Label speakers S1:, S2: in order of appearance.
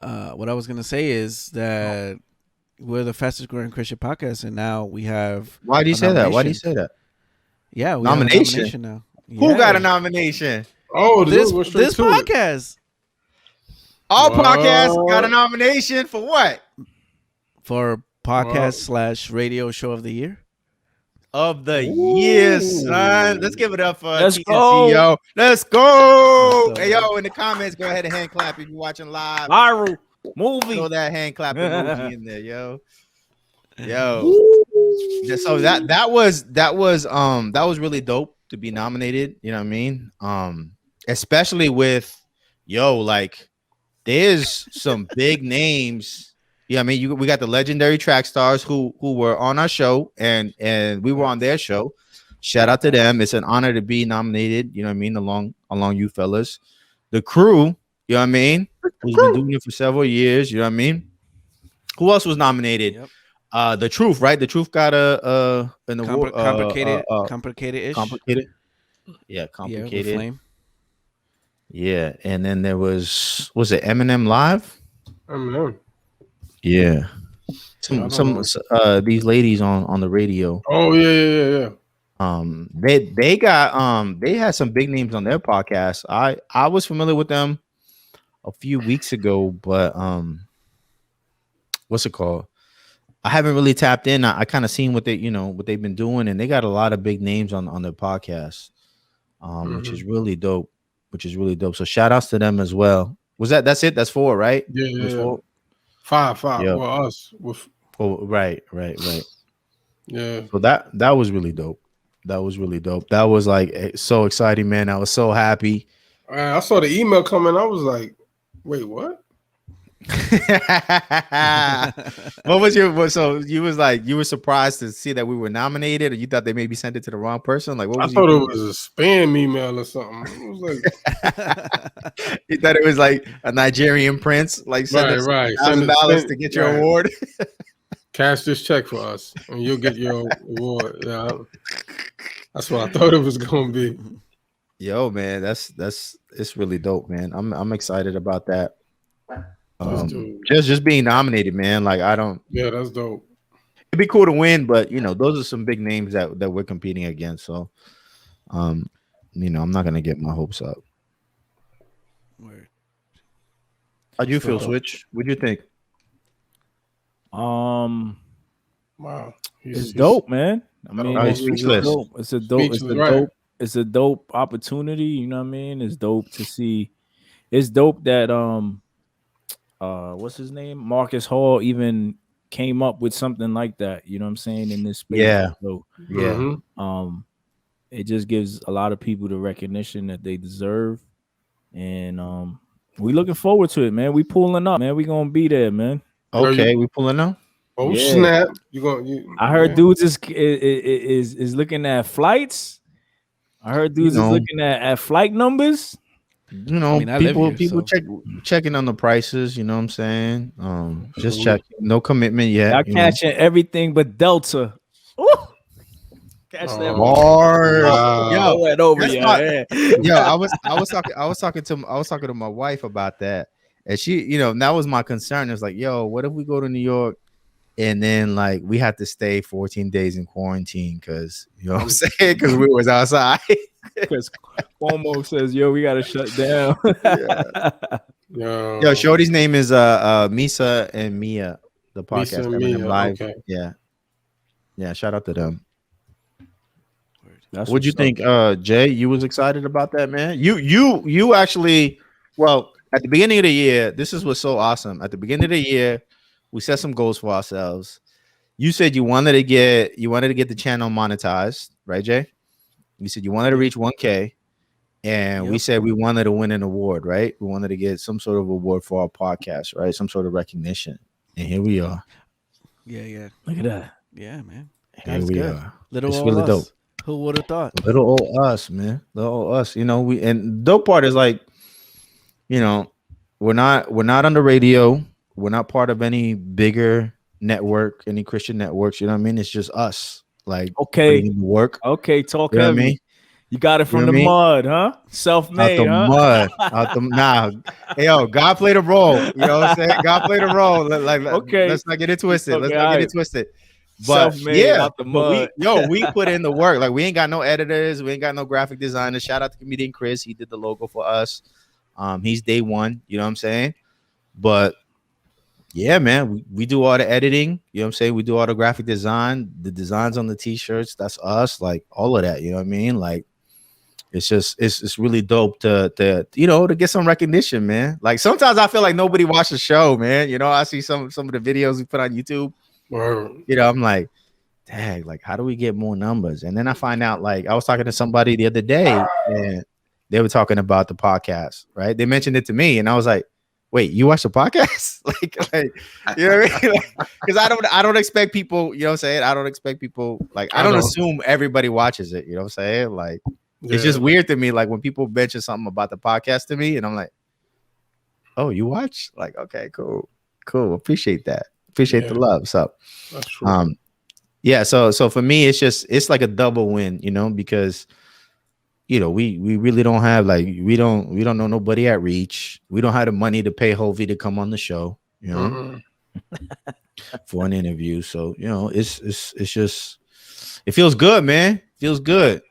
S1: what I was gonna say is that we're the fastest growing Christian podcast, and now we have
S2: Why do you
S1: a
S2: say that? Why do you
S1: nomination.
S2: say that?
S1: Yeah, we have a
S2: Nomination.
S1: nomination now.
S2: Who got a
S1: Yeah,
S2: nomination?
S3: Oh,
S1: this
S3: we're straight
S1: this
S3: to it.
S1: podcast
S2: All podcasts got a
S3: What?
S2: nomination for what?
S1: for
S3: Well,
S1: podcast / radio show of the year.
S2: Of the year, son. Let's give it up for
S4: Let's
S2: TNC,
S4: go.
S2: yo. Let's go.
S1: Let's go.
S2: Hey, yo, in the comments, go ahead and hand clap if you're watching live.
S4: Viral movie.
S2: Throw that hand clap emoji in there, yo. Yo. Yeah, so that was really dope to be nominated. You know what I mean? Especially with like there's some big names. Yeah, I mean, we got the legendary track stars who were on our show and we were on their show. Shout out to them. It's an honor to be nominated. You know what I mean? Along you fellas, the crew. You know what I mean? Who's been doing it for several years. You know what I mean? Who else was nominated?
S1: Yep.
S2: The Truth, right? The Truth got an award.
S1: Complicated-ish.
S2: Complicated. Yeah,
S1: Yeah,
S2: complicated.
S1: with Flame.
S2: Yeah, and then there was it Eminem Live?
S3: Eminem.
S2: Yeah. Some these ladies on the radio.
S3: Oh yeah.
S2: They got they had some big names on their podcast. I was familiar with them a few weeks ago, but what's it called? I haven't really tapped in. I kind of seen what they've been doing, and they got a lot of big names on their podcast, which is really dope. So shout outs to them as well. That's it? That's 4, right?
S3: Yeah. 5.
S2: Yep.
S3: Well, us with.
S2: Oh, right.
S3: Yeah.
S2: So that was really dope. That was like so exciting, man. I was so happy.
S3: I saw the email coming. I was like, wait, what?
S2: What was so you were surprised to see that we were nominated, or you thought they maybe sent it to the wrong person? Like, what was
S3: I thought it was a spam email or something. It was like
S2: you thought it was like a Nigerian prince, like send us $1,000 to get your award.
S3: Cash this check for us, and you'll get your award. Yeah, that's what I thought it was gonna be.
S2: Yo, man, that's it's really dope, man. I'm excited about that. Just being nominated, man. Like
S3: Yeah, that's dope.
S2: It'd be cool to win, but those are some big names that we're competing against. So, I'm not gonna get my hopes up.
S1: Word.
S2: How'd you feel, Switch? What'd you think?
S3: Wow,
S4: it's dope, man. I mean, it's a dope opportunity. You know what I mean? It's dope to see. It's dope that what's his name? Marcus Hall even came up with something like that. You know what I'm saying? In this space.
S2: Yeah.
S4: So,
S2: Yeah.
S4: It just gives a lot of people the recognition that they deserve. And we looking forward to it, man. We pulling up, man. We gonna be there, man.
S2: Okay, we pulling up.
S3: Oh snap!
S4: I heard dudes is looking at flights. I heard dudes is looking at flight numbers.
S2: People checking on the prices. You know what I'm saying? Just checking. No commitment yet.
S4: I catching everything but Delta. Ooh. Catch that
S2: hard. I was talking to my wife about that, and she, that was my concern. It's like, yo, what if we go to New York and then like we have to stay 14 days in quarantine because what I'm saying, because we was outside.
S4: Because Cuomo says, yo, we gotta shut down.
S2: Yo, Shorty's name is Misa and Mia, the podcast.
S3: Misa and Mia,
S2: live.
S3: okay.
S2: Yeah, shout out to them.
S4: That's
S2: What'd you think, Jay? You was excited about that, man? You actually, well, at the beginning of the year, this is what's so awesome. At the beginning of the year, we set some goals for ourselves. You said you wanted to get the channel monetized, right, Jay? You said you wanted to reach 1K, and we said we wanted to win an award, right? We wanted to get some sort of award for our podcast, right? Some sort of recognition, and here we are.
S1: Yeah.
S4: Look at that.
S1: Yeah, man.
S2: Here we are.
S1: Little
S2: it's
S1: old
S2: really
S1: us.
S2: dope.
S1: Who would have thought?
S2: Little old us, man. Little old us. And dope part is like, we're not on the radio. We're not part of any bigger network, any Christian networks. You know what I mean? It's just us. Like,
S4: okay,
S2: work.
S4: Okay, talk
S2: you know
S4: heavy.
S2: what I mean?
S4: You got it
S2: You
S4: from
S2: know
S4: the
S2: what I mean?
S4: mud, huh?
S2: Out
S4: Self-made,
S2: the
S4: huh?
S2: mud. Hey, yo, God played a role. You know what I'm saying? God played a role.
S4: Okay.
S2: Let's not get it twisted. Let's
S4: Okay,
S2: not
S4: all
S2: get
S4: right.
S2: it twisted. But
S4: Self-made
S2: yeah,
S4: out the
S2: but
S4: mud.
S2: we put in the work. Like, we ain't got no editors, we ain't got no graphic designers. Shout out to comedian Chris. He did the logo for us. He's day one, you know what I'm saying? But yeah, man, we do all the editing, you know what I'm saying? We do all the graphic design, the designs on the t-shirts, that's us, like all of that, you know what I mean? Like, it's just it's really dope to to get some recognition, man. Like, sometimes I feel like nobody watched the show, man. You know, I see some of the videos we put on YouTube.
S3: Word.
S2: You know, I'm like, dang, like, how do we get more numbers? And then I find out, like, I was talking to somebody the other day, and they were talking about the podcast, right? They mentioned it to me, and I was like, wait, you watch the podcast? like, you know what I mean? Because I don't expect people, you know what I'm saying? I don't expect people, like, I don't assume everybody watches it, you know what I'm saying? Like, it's just weird to me, like, when people mention something about the podcast to me, and I'm like, oh, you watch? Like, okay, cool. Appreciate that. Appreciate the love. So
S3: that's true.
S2: Yeah, so for me, it's like a double win, you know, because we really don't have, like, we don't know nobody at Reach. We don't have the money to pay Hovey to come on the show, you know, for an interview. So, it's just, it feels good, man. Feels good.